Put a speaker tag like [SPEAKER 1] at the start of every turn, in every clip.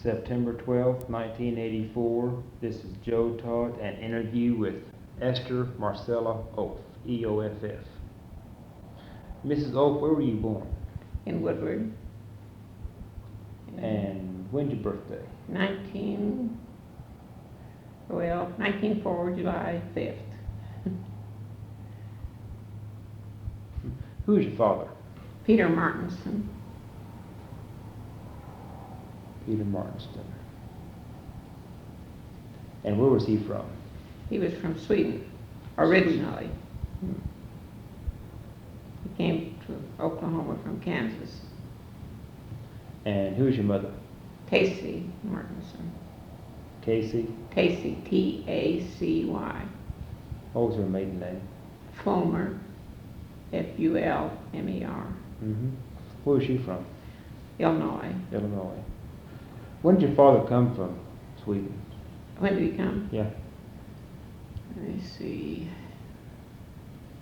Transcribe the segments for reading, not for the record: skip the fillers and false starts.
[SPEAKER 1] September 12th, 1984. This is Joe Todd, an interview with Esther Marcella Eoff, E-O-F-F. Mrs. Eoff, where were you born?
[SPEAKER 2] In Woodward.
[SPEAKER 1] And when's your birthday?
[SPEAKER 2] 1904, July 5th.
[SPEAKER 1] Who is your father?
[SPEAKER 2] Peter Martinson.
[SPEAKER 1] Peter Martinston. And where was he from?
[SPEAKER 2] He was from Sweden, originally. He came to Oklahoma from Kansas.
[SPEAKER 1] And who's your mother?
[SPEAKER 2] Tacy Martinson.
[SPEAKER 1] Casey?
[SPEAKER 2] Tacy, T-A-C-Y.
[SPEAKER 1] What was her maiden name?
[SPEAKER 2] Fulmer, F-U-L-M-E-R.
[SPEAKER 1] Where was she from?
[SPEAKER 2] Illinois.
[SPEAKER 1] Illinois. When did your father come from Sweden?
[SPEAKER 2] When did he come?
[SPEAKER 1] Yeah.
[SPEAKER 2] Let me see.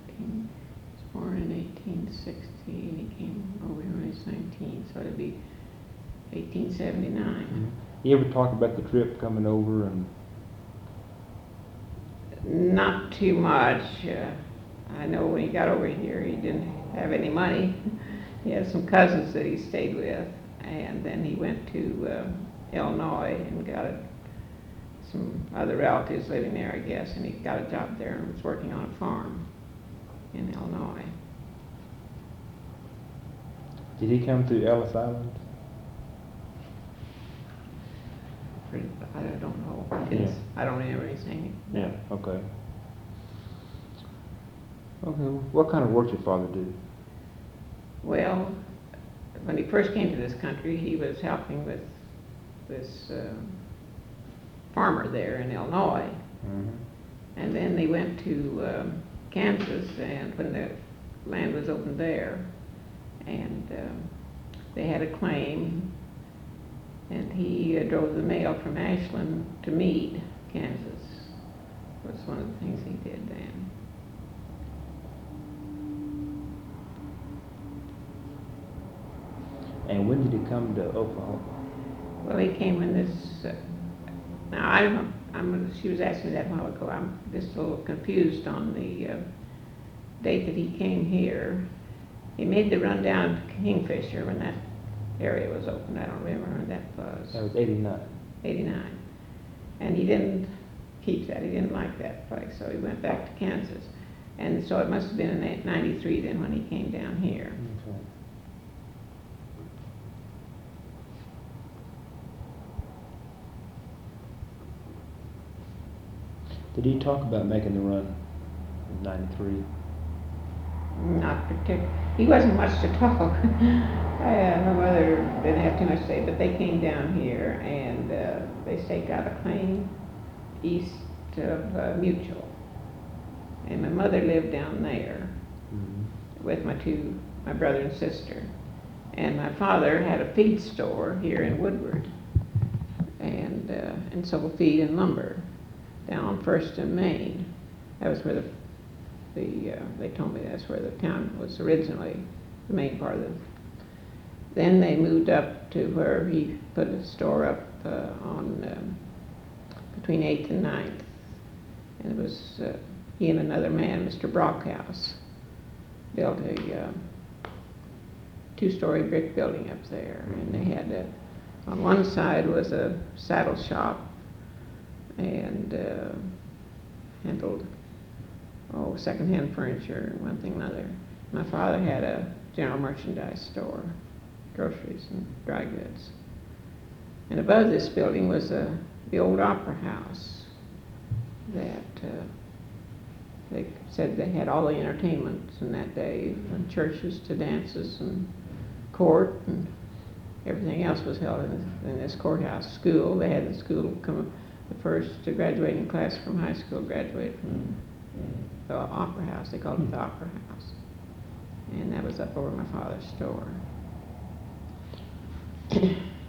[SPEAKER 2] He was born in 1860 and he came over when he was 19, so it'd be 1879.
[SPEAKER 1] You ever talk about the trip coming over and?
[SPEAKER 2] Not too much. I know when he got over here, he didn't have any money. He had some cousins that he stayed with, and then he went to Illinois and got some other relatives living there, I guess, and he got a job there and was working on a farm in Illinois.
[SPEAKER 1] Did he come through Ellis Island?
[SPEAKER 2] I don't know.
[SPEAKER 1] Yeah.
[SPEAKER 2] I don't remember anything.
[SPEAKER 1] Yeah, okay. Okay, what kind of work did your father do?
[SPEAKER 2] Well, when he first came to this country, he was helping with this farmer there in Illinois. And then they went to Kansas, and when the land was opened there, and they had a claim, and he drove the mail from Ashland to Meade, Kansas. Was one of the things he did then.
[SPEAKER 1] And when did he come to Oklahoma?
[SPEAKER 2] Well, he came when this. Now I don't know. She was asking me that a while ago. I'm just a little confused on the date that he came here. He made the run down to Kingfisher when that area was opened. I don't remember when that was.
[SPEAKER 1] That was 89.
[SPEAKER 2] 89. And he didn't keep that. He didn't like that place, so he went back to Kansas. And so it must have been in 93 then when he came down here.
[SPEAKER 1] Okay. Did he talk about making the run in 93?
[SPEAKER 2] Not particular. He wasn't much to talk. My mother didn't have too much to say, but they came down here and they staked out a claim east of Mutual. And my mother lived down there with my brother and sister. And my father had a feed store here in Woodward and sold feed and lumber down on First and Main. That was where they told me that's where the town was originally, the main part of it. Then they moved up to where he put a store up on between 8th and 9th. And it was he and another man, Mr. Brockhouse, built a two-story brick building up there. And they had on one side was a saddle shop and handled secondhand furniture and one thing and another. My father had a general merchandise store, groceries and dry goods. And above this building was the old opera house that they said they had all the entertainments in that day, from churches to dances and court, and everything else was held in this courthouse. School, they had the school come, the first graduating class from high school graduated from the opera house. They called it the opera house. And that was up over my father's store.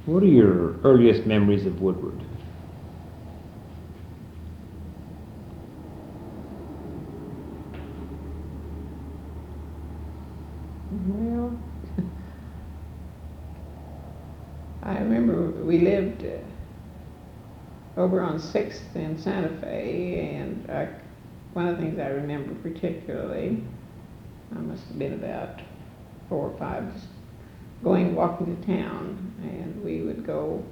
[SPEAKER 1] What are your earliest memories of Woodward?
[SPEAKER 2] Well, I remember we lived over on 6th in Santa Fe, and one of the things I remember particularly, I must have been about 4 or 5, just walking to town, and we would go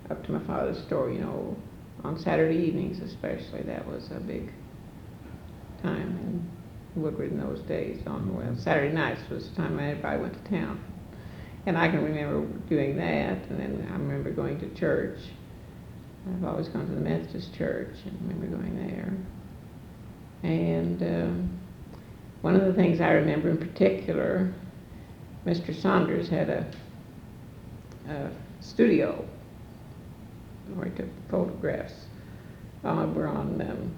[SPEAKER 2] up to my father's store, you know, on Saturday evenings especially. That was a big time in Woodward in those days. Well, Saturday nights was the time everybody went to town. And I can remember doing that, and then I remember going to church. I've always gone to the Methodist church, and I remember going there. And one of the things I remember in particular, Mr. Saunders had a studio where he took photographs over on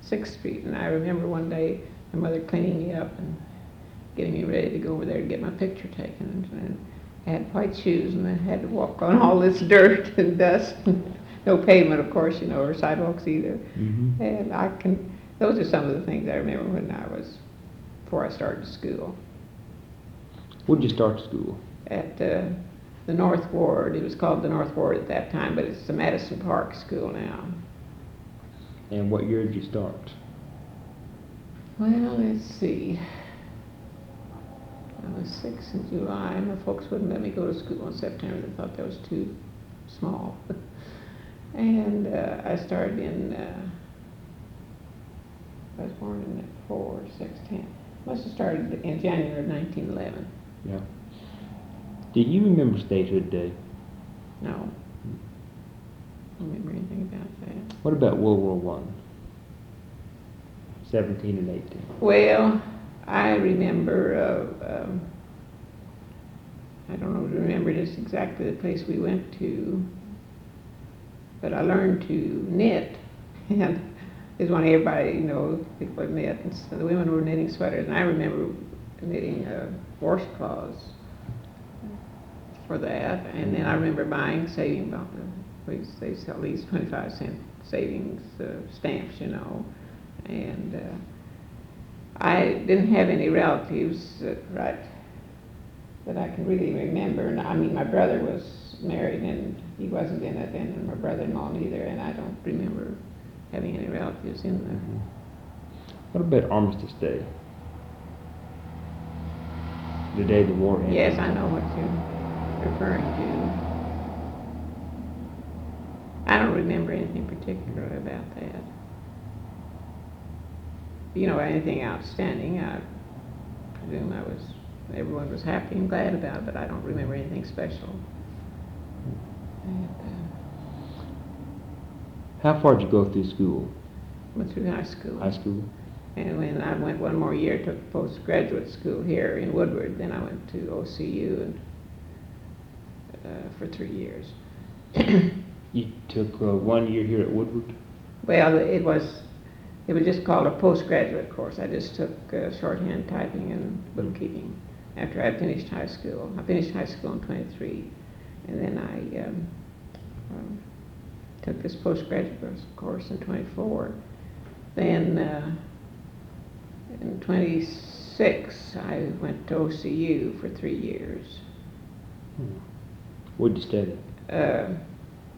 [SPEAKER 2] 6th Street. And I remember one day my mother cleaning me up and getting me ready to go over there to get my picture taken. And I had white shoes, and I had to walk on all this dirt and dust. No pavement, of course, you know, or sidewalks either.
[SPEAKER 1] Mm-hmm.
[SPEAKER 2] And those are some of the things I remember before I started school.
[SPEAKER 1] Where'd you start school?
[SPEAKER 2] At the North Ward. It was called the North Ward at that time, but it's the Madison Park School now.
[SPEAKER 1] And what year did you start?
[SPEAKER 2] Well, let's see. I was 6 in July. My folks wouldn't let me go to school in September. They thought that was too small. And I started I was born in 4, 6, 10. Must have started in January of 1911.
[SPEAKER 1] Yeah. Did you remember Statehood Day?
[SPEAKER 2] No. I don't remember anything about that.
[SPEAKER 1] What about World War I? 17 and 18.
[SPEAKER 2] Well, I remember, I don't know, remember just exactly the place we went to, but I learned to knit, and it's when everybody, you know, people would knit, and so the women were knitting sweaters, and I remember knitting washcloths for that, and then I remember buying saving bonds. They sell these 25-cent savings stamps, you know, and I didn't have any relatives that I can really remember. And I mean, my brother was married, and he wasn't in it, and my brother-in-law neither, and I don't remember having any relatives in there.
[SPEAKER 1] Mm-hmm. What about Armistice Day? The day the war ended.
[SPEAKER 2] Yes, I know what you're referring to. I don't remember anything particular about that. You know, anything outstanding, I presume everyone was happy and glad about it, but I don't remember anything special. And,
[SPEAKER 1] how far did you go through school?
[SPEAKER 2] went through high school.
[SPEAKER 1] High school?
[SPEAKER 2] And when I went one more year, took postgraduate school here in Woodward, then I went to OCU for 3 years.
[SPEAKER 1] You took 1 year here at Woodward?
[SPEAKER 2] Well, it was just called a postgraduate course. I just took shorthand, typing, and bookkeeping after I finished high school. I finished high school in 23, and then I took this postgraduate course in 24. Then in 26, I went to OCU for 3 years.
[SPEAKER 1] What did you study?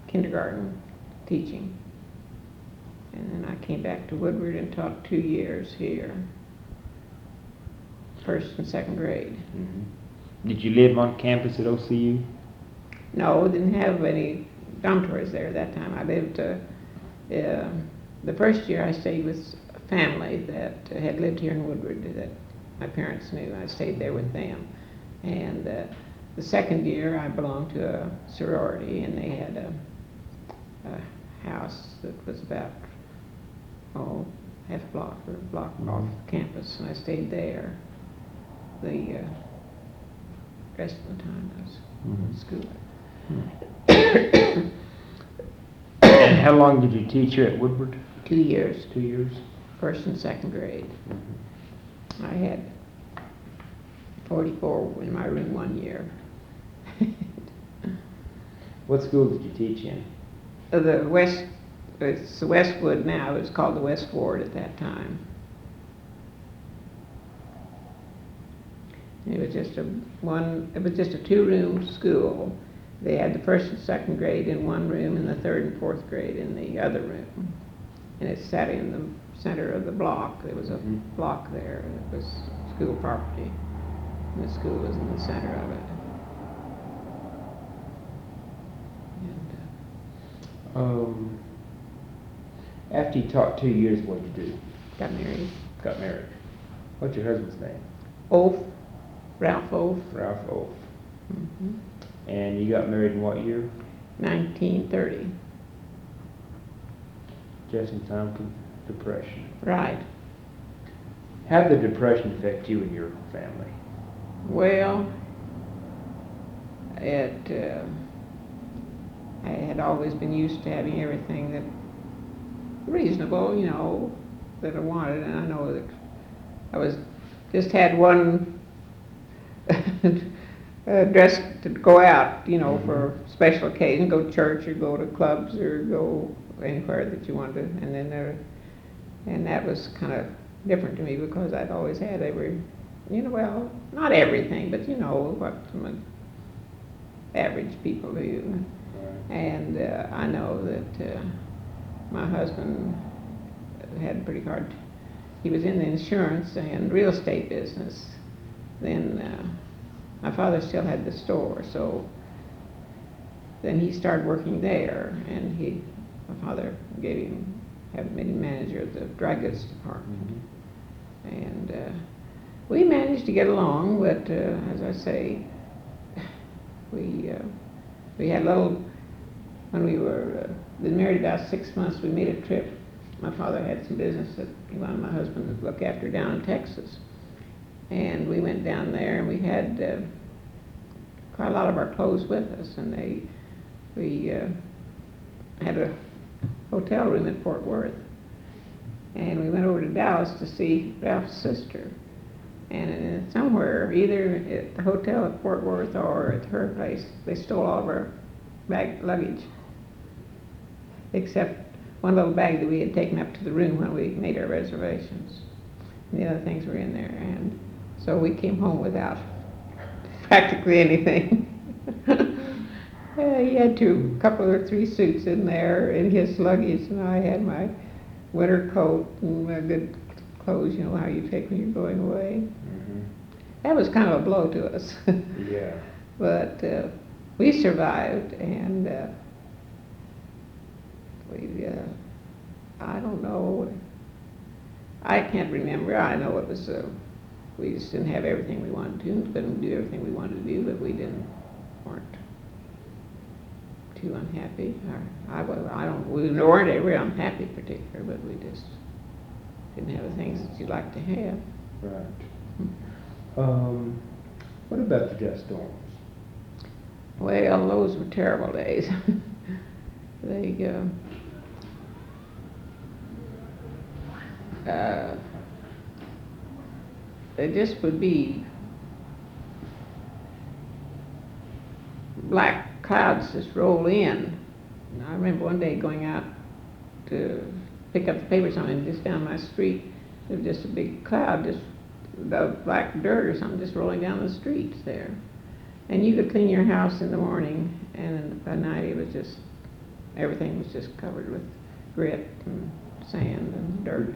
[SPEAKER 2] Kindergarten teaching. And then I came back to Woodward and taught 2 years here, 1st and 2nd grade.
[SPEAKER 1] Mm-hmm. Did you live on campus at OCU?
[SPEAKER 2] No, didn't have any dormitories there at that time. I lived, the first year I stayed with a family that had lived here in Woodward that my parents knew. I stayed there with them. And the second year I belonged to a sorority, and they had a house that was about, half a block or a block off campus, and I stayed there the rest of the time I was in school.
[SPEAKER 1] And how long did you teach here at Woodward?
[SPEAKER 2] 2 years.
[SPEAKER 1] 2 years?
[SPEAKER 2] 1st and 2nd grade. I had 44 in my room 1 year.
[SPEAKER 1] What school did you teach in?
[SPEAKER 2] It's the Westwood now. It was called the West Ward at that time. It was just a 2-room school. they had the first and second grade in one room and the third and fourth grade in the other room. And it sat in the center of the block. There was a block there. It was school property. And the school was in the center of it. And,
[SPEAKER 1] After you taught 2 years, what did you do?
[SPEAKER 2] got married.
[SPEAKER 1] Got married. What's your husband's name?
[SPEAKER 2] Oaf, Ralph Oaf.
[SPEAKER 1] Ralph Oaf.
[SPEAKER 2] Mm-hmm.
[SPEAKER 1] And you got married in what year?
[SPEAKER 2] 1930.
[SPEAKER 1] Just in time for Depression.
[SPEAKER 2] Right.
[SPEAKER 1] How did the Depression affect you and your family?
[SPEAKER 2] Well, I had always been used to having everything that reasonable, you know, that I wanted, and I know that I was just had one dress to go out, you know, for special occasion, go to church or go to clubs or go anywhere that you wanted to, and then and that was kind of different to me because I'd always had every, you know, well, not everything, but you know what some average people do. And I know that my husband had pretty hard. He was in the insurance and real estate business. Then my father still had the store, so then he started working there, and my father made him manager of the dry goods department. And we managed to get along, but as I say, we had a little. When we were been married about 6 months, we made a trip. My father had some business that he wanted my husband to look after down in Texas. And we went down there, and we had quite a lot of our clothes with us. And we had a hotel room in Fort Worth. And we went over to Dallas to see Ralph's sister. And somewhere, either at the hotel at Fort Worth or at her place, they stole all of our luggage, except one little bag that we had taken up to the room when we made our reservations. And the other things were in there, and so we came home without practically anything. He had a couple or three suits in there in his luggage, and I had my winter coat and my good clothes, you know how you take when you're going away. That was kind of a blow to us.
[SPEAKER 1] Yeah.
[SPEAKER 2] But we survived, and I don't know, I can't remember. I know it was, we just didn't have everything we wanted to, couldn't do everything we wanted to do, but we weren't too unhappy. We weren't ever unhappy particular, but we just didn't have the things that you'd like to have.
[SPEAKER 1] Right. What about the dust storms?
[SPEAKER 2] Well, those were terrible days. They just would be black clouds just roll in. And I remember one day going out to pick up the paper or something just down my street. There was just a big cloud, just the black dirt or something just rolling down the streets there. And you could clean your house in the morning, and by night it was just, everything was just covered with grit and sand and dirt.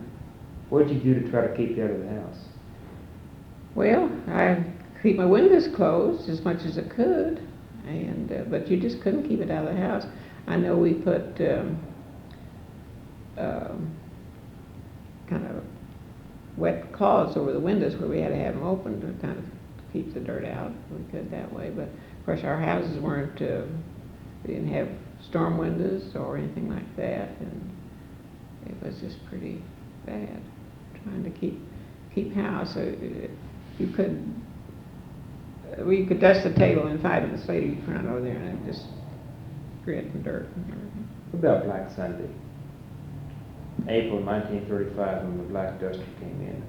[SPEAKER 1] What did you do to try to keep you out of the house?
[SPEAKER 2] Well, I keep my windows closed as much as I could, and but you just couldn't keep it out of the house. I know we put kind of wet cloths over the windows where we had to have them open to kind of keep the dirt out. We could that way, but of course our houses weren't, we didn't have storm windows or anything like that, and it was just pretty bad trying to keep house. You could dust the table and 5 minutes later you'd run over there and it just grit and dirt and everything.
[SPEAKER 1] What about Black Sunday? April 1935 when the Black Duster came in.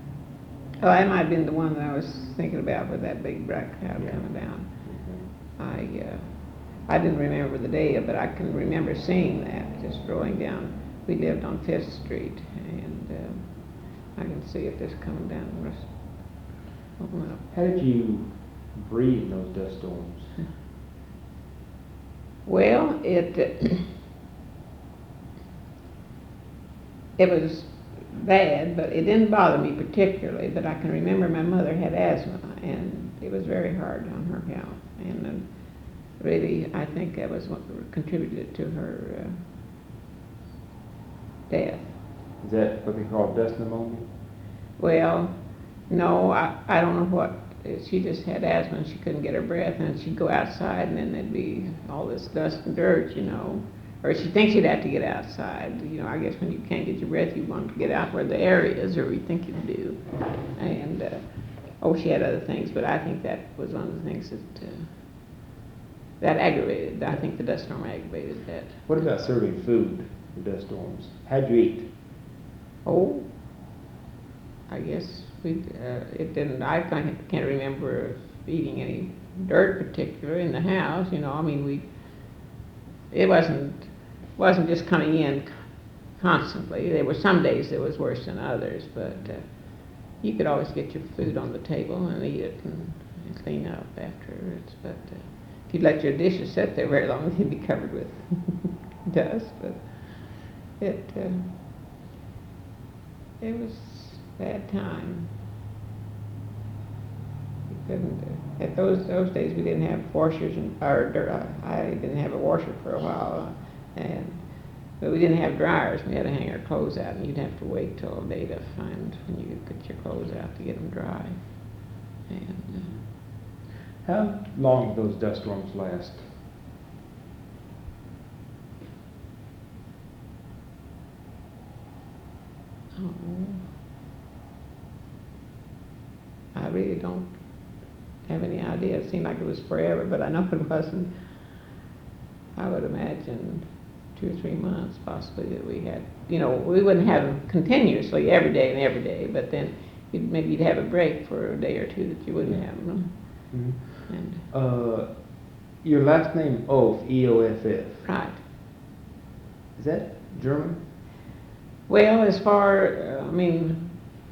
[SPEAKER 2] Oh, that might have been the one that I was thinking about with that big black cloud coming down. I didn't remember the day, but I can remember seeing that just rolling down. We lived on 5th Street, and I can see it just coming down the rest.
[SPEAKER 1] How did you breathe in those dust storms?
[SPEAKER 2] Well, it was bad, but it didn't bother me particularly. But I can remember my mother had asthma, and it was very hard on her health. And really, I think that was what contributed to her death.
[SPEAKER 1] Is that what they call dust pneumonia?
[SPEAKER 2] Well, no, I don't know what. She just had asthma and she couldn't get her breath, and she'd go outside and then there'd be all this dust and dirt, you know. Or she thinks you'd have to get outside. You know, I guess when you can't get your breath, you want to get out where the air is, or you think you do. And, she had other things, but I think that was one of the things that aggravated. I think the dust storm aggravated that.
[SPEAKER 1] What about serving food for dust storms? How'd you eat?
[SPEAKER 2] Oh, I guess it didn't, I can't remember eating any dirt particular in the house, you know. I mean, it wasn't just coming in constantly. There were some days that was worse than others, but you could always get your food on the table and eat it and clean up afterwards. But if you let your dishes sit there very long, they'd be covered with dust. But it was a bad time. You couldn't, at those days we didn't have washers I didn't have a washer for a while, but we didn't have dryers. We had to hang our clothes out, and you'd have to wait till a day to find when you could get your clothes out to get them dry. And
[SPEAKER 1] how long do those dust storms last?
[SPEAKER 2] I really don't have any idea. It seemed like it was forever, but I know it wasn't. I would imagine 2 or 3 months possibly that we had. You know, we wouldn't have them continuously every day, but then maybe you'd have a break for a day or two that you wouldn't have them.
[SPEAKER 1] Mm-hmm.
[SPEAKER 2] And
[SPEAKER 1] your last name, Eoff, E-O-F-F.
[SPEAKER 2] right.
[SPEAKER 1] Is that German?
[SPEAKER 2] Well, as far,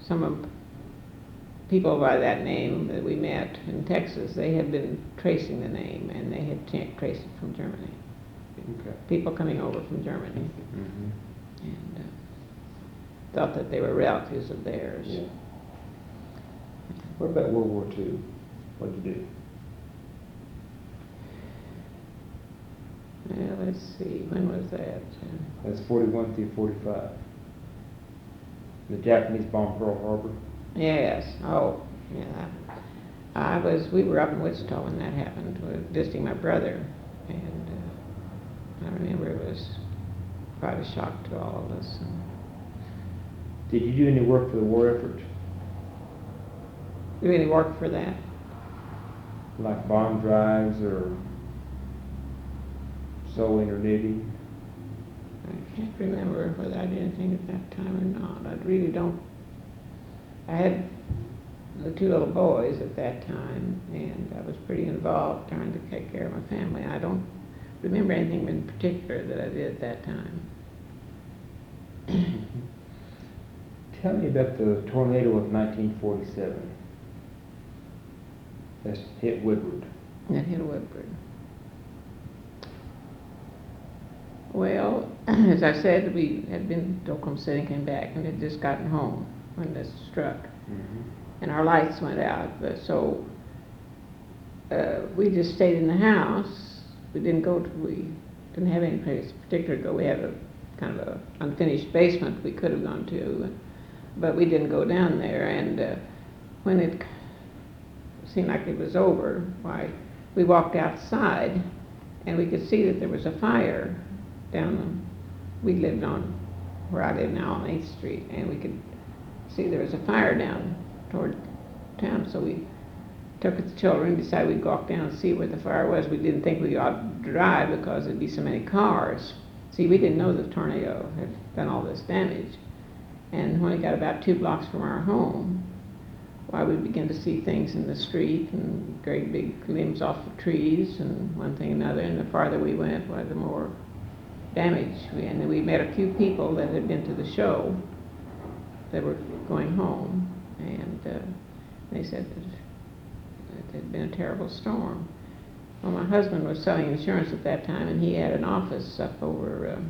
[SPEAKER 2] some of people by that name that we met in Texas, they had been tracing the name, and they had traced it from Germany.
[SPEAKER 1] Okay.
[SPEAKER 2] People coming over from Germany,
[SPEAKER 1] Mm-hmm.
[SPEAKER 2] and thought that they were relatives of theirs.
[SPEAKER 1] Yeah. What about World War II? What did you do?
[SPEAKER 2] Well, let's see, when was that?
[SPEAKER 1] That's 41 through 45. The Japanese bombed Pearl Harbor.
[SPEAKER 2] Yes, yeah. We were up in Wichita when that happened. We were visiting my brother, and I remember it was quite a shock to all of us.
[SPEAKER 1] Did you do any work for the war effort?
[SPEAKER 2] Do any work for that?
[SPEAKER 1] Like bomb drives or sewing or knitting?
[SPEAKER 2] I can't remember whether I did anything at that time or not. I really don't. I had the 2 little boys at that time, and I was pretty involved trying to take care of my family. I don't remember anything in particular that I did at that time.
[SPEAKER 1] Tell me about the tornado of 1947 that hit Woodward.
[SPEAKER 2] That hit Woodward. Well, as I said, we had been to Oklahoma City and came back, and had just gotten home when this struck.
[SPEAKER 1] Mm-hmm.
[SPEAKER 2] And our lights went out, so we just stayed in the house. We didn't have any place particular to go. We had a kind of a unfinished basement we could have gone to, but we didn't go down there. And when it seemed like it was over, we walked outside, and we could see that there was a fire we lived on, where I live now, on 8th Street, and we could see there was a fire down toward town. So we took the children and decided we'd walk down and see where the fire was. We didn't think we ought to drive because there'd be so many cars. See, we didn't know the tornado had done all this damage. And when we got about 2 blocks from our home, we began to see things in the street, and great big limbs off of trees, and one thing and another. And the farther we went, the more damage. And we met a few people that had been to the show that were going home, and they said that it had been a terrible storm. Well, my husband was selling insurance at that time, and he had an office up over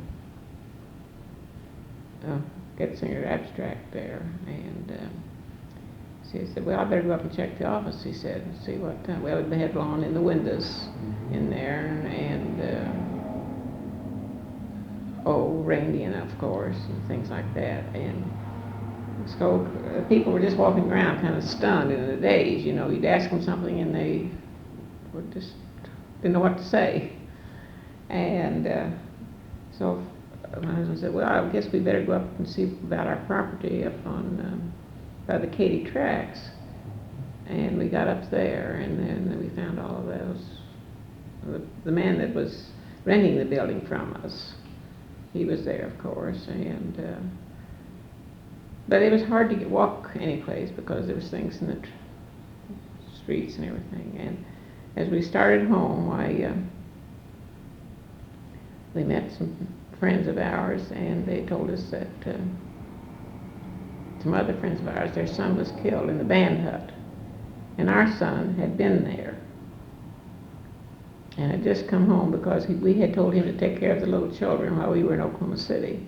[SPEAKER 2] Getzinger Abstract there, and so he said, well, I better go up and check the office, he said, and see what, well, they had lawn in the windows in there, and reindeer, of course, and things like that, and so people were just walking around kind of stunned in a daze, you know. You'd ask them something and they would just didn't know what to say. And so my husband said, well, I guess we better go up and see about our property up on by the Katy tracks. And we got up there, and then we found all of those. The man that was renting the building from us, he was there, of course, and but it was hard to walk any place because there was things in the streets and everything. And as we started home, we met some friends of ours, and they told us that some other friends of ours, their son was killed in the band hut, and our son had been there and had just come home because we had told him to take care of the little children while we were in Oklahoma City.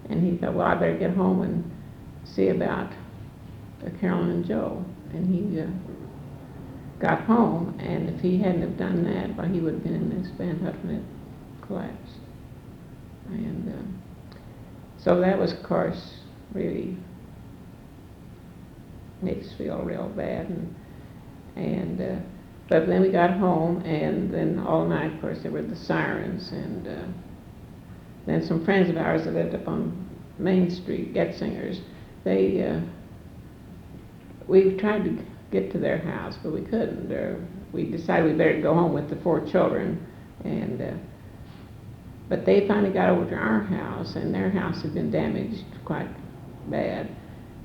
[SPEAKER 2] And he thought, well, I better get home and see about Carolyn and Joe. And he got home, and if he hadn't have done that, well, he would have been in this band hut when it collapsed. And so that was, of course, really made us feel real bad. But then we got home, and then all night, of course, there were the sirens, and then some friends of ours that lived up on Main Street, Getzingers, we tried to get to their house, but we couldn't. We decided we better go home with the 4 children, but they finally got over to our house, and their house had been damaged quite bad,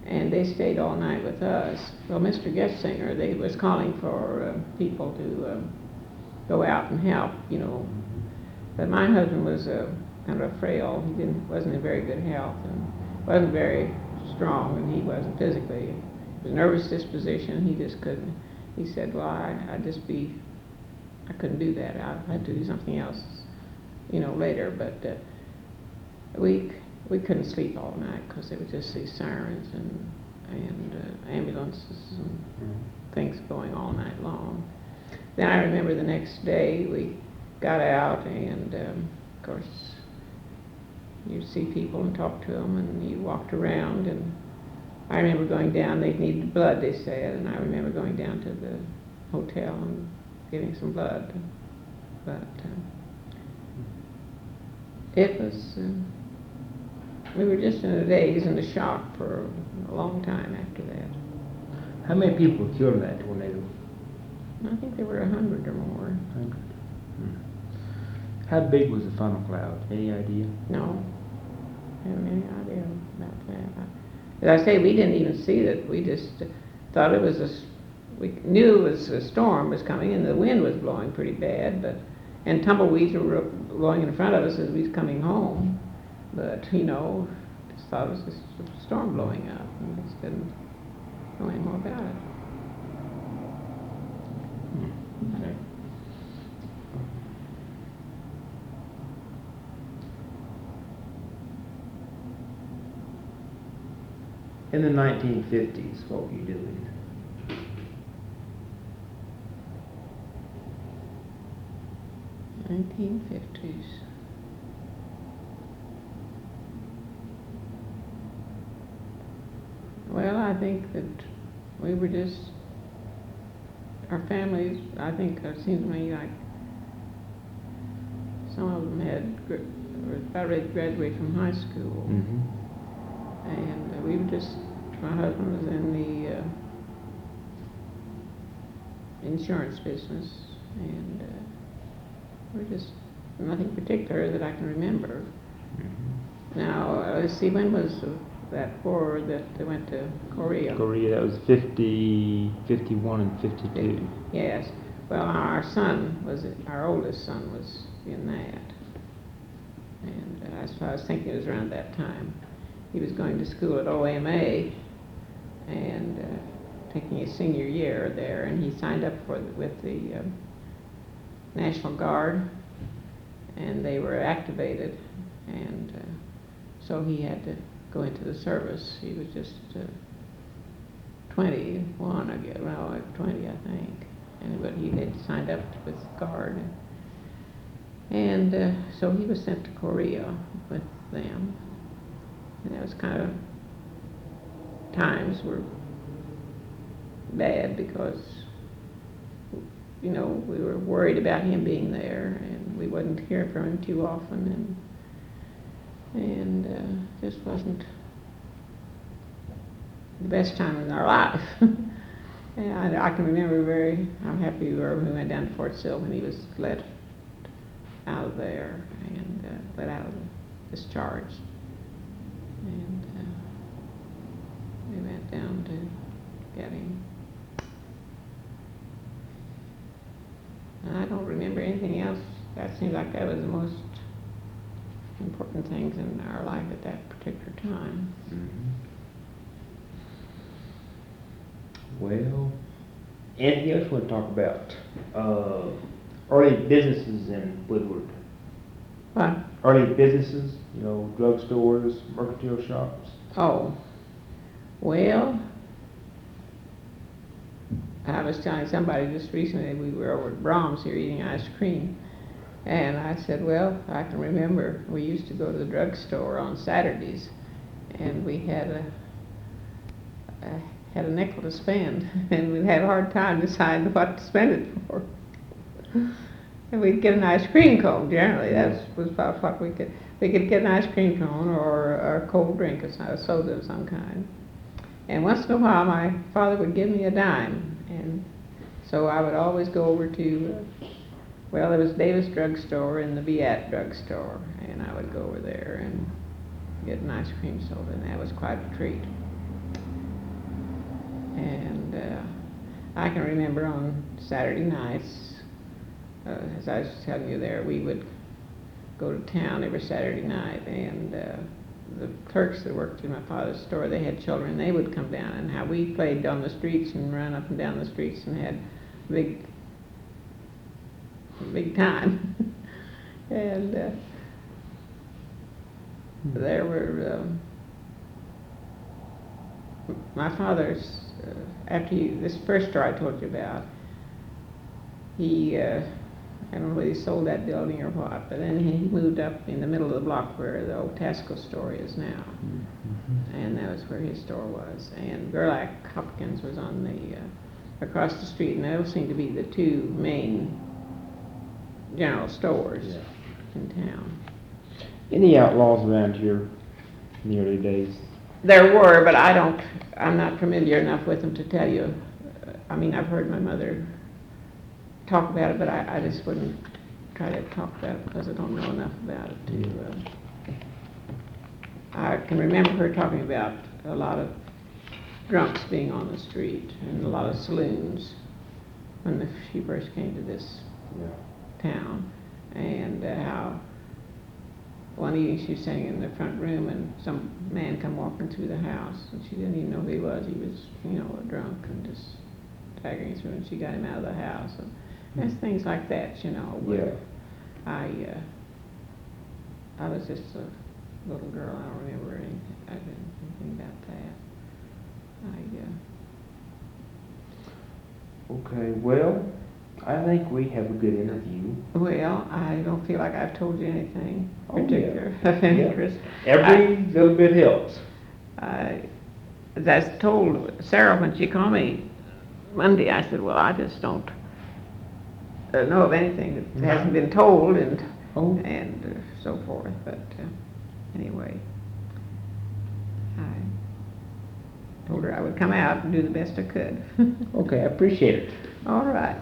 [SPEAKER 2] and they stayed all night with us. Well, Mr. Getzinger, they was calling for people to go out and help, you know, but my husband was kind of frail. He wasn't in very good health and wasn't very strong, and he wasn't physically. He was a nervous disposition. He just couldn't. He said, well, I couldn't do that. I had to do something else, you know, later. But we couldn't sleep all night because there were just these sirens and ambulances and things going all night long. Then I remember the next day we got out, and of course you'd see people and talk to them, and you walked around, and I remember going down. They needed blood, they said, and I remember going down to the hotel and getting some blood. But it was, we were just in a daze and a shock for a long time after that.
[SPEAKER 1] How many people were killed in that tornado?
[SPEAKER 2] I think there were 100 or more.
[SPEAKER 1] 100. How big was the funnel cloud? Any idea?
[SPEAKER 2] No, I have any idea about that. As I say, we didn't even see it. We just thought it was we knew it was a storm was coming, and the wind was blowing pretty bad, and tumbleweeds were blowing in front of us as we was coming home. But, you know, just thought it was just a storm blowing up, and just didn't know any more about it.
[SPEAKER 1] In the 1950s, what were you doing?
[SPEAKER 2] '50s. Well, I think that we were just, our families, I think it seems to me like some of them were about ready to graduate from high school. And we were just, my husband was in the insurance business, and we're just nothing particular that I can remember. Now, let's see, when was that war that they went to Korea?
[SPEAKER 1] Korea, that was 50, 51, and 52.
[SPEAKER 2] Yes. Well, our son our oldest son was in that. And I was thinking it was around that time. He was going to school at OMA and taking his senior year there, and he signed up with the National Guard, and they were activated, and so he had to go into the service. He was just 21, I guess, well, like 20, I think, but he had signed up with the Guard, and so he was sent to Korea with them, and that was kind of, times were bad because, you know, we were worried about him being there, and we wouldn't hear from him too often, and just wasn't the best time in our life. And I can remember how happy we were when we went down to Fort Sill when he was let out of there and let out of the discharge. And we went down to get him. I don't remember anything else. That seems like that was the most important things in our life at that particular time.
[SPEAKER 1] Mm-hmm. Well, anything else you want to talk about? Early businesses in Woodward.
[SPEAKER 2] What?
[SPEAKER 1] Early businesses, you know, drugstores, mercantile shops.
[SPEAKER 2] Oh, well, I was telling somebody just recently, we were over at Brahms here eating ice cream, and I said, well, I can remember we used to go to the drugstore on Saturdays, and we had a nickel to spend, and we'd have a hard time deciding what to spend it for. And we'd get an ice cream cone, generally. That was about what we could get an ice cream cone or a cold drink, a soda of some kind. And once in a while, my father would give me a dime, and so I would always go over to, well, there was Davis Drugstore and the Viat Drugstore, and I would go over there and get an ice cream soda, and that was quite a treat. And I can remember on Saturday nights, as I was telling you there, we would go to town every Saturday night, and the clerks that worked in my father's store, they had children, they would come down, and how we played on the streets and ran up and down the streets and had big time. And there were my father's, after this first store I told you about, he, I don't know whether he sold that building or what, but then he moved up in the middle of the block where the old Tasco store is now. Mm-hmm. And that was where his store was. And Gerlach Hopkins was on the, across the street, and those seemed to be the two main general stores in town.
[SPEAKER 1] Any outlaws around here in the early days?
[SPEAKER 2] There were, but I'm not familiar enough with them to tell you. I mean, I've heard my mother talk about it, but I just wouldn't try to talk about it because I don't know enough about it to. I can remember her talking about a lot of drunks being on the street and a lot of saloons when she first came to this town, and how one evening she was sitting in the front room and some man come walking through the house, and she didn't even know who he was. He was, you know, a drunk and just staggering through, and she got him out of the house. And there's things like that, you know, where I was just a little girl. I don't remember anything about that.
[SPEAKER 1] Okay, well, I think we have a good interview.
[SPEAKER 2] Well, I don't feel like I've told you anything particular of interest.
[SPEAKER 1] Every little bit helps.
[SPEAKER 2] As I told Sarah when she called me Monday, I said, well, I just don't know of anything that hasn't been told, and so forth. But anyway, I told her I would come out and do the best I could.
[SPEAKER 1] Okay, I appreciate it.
[SPEAKER 2] All right.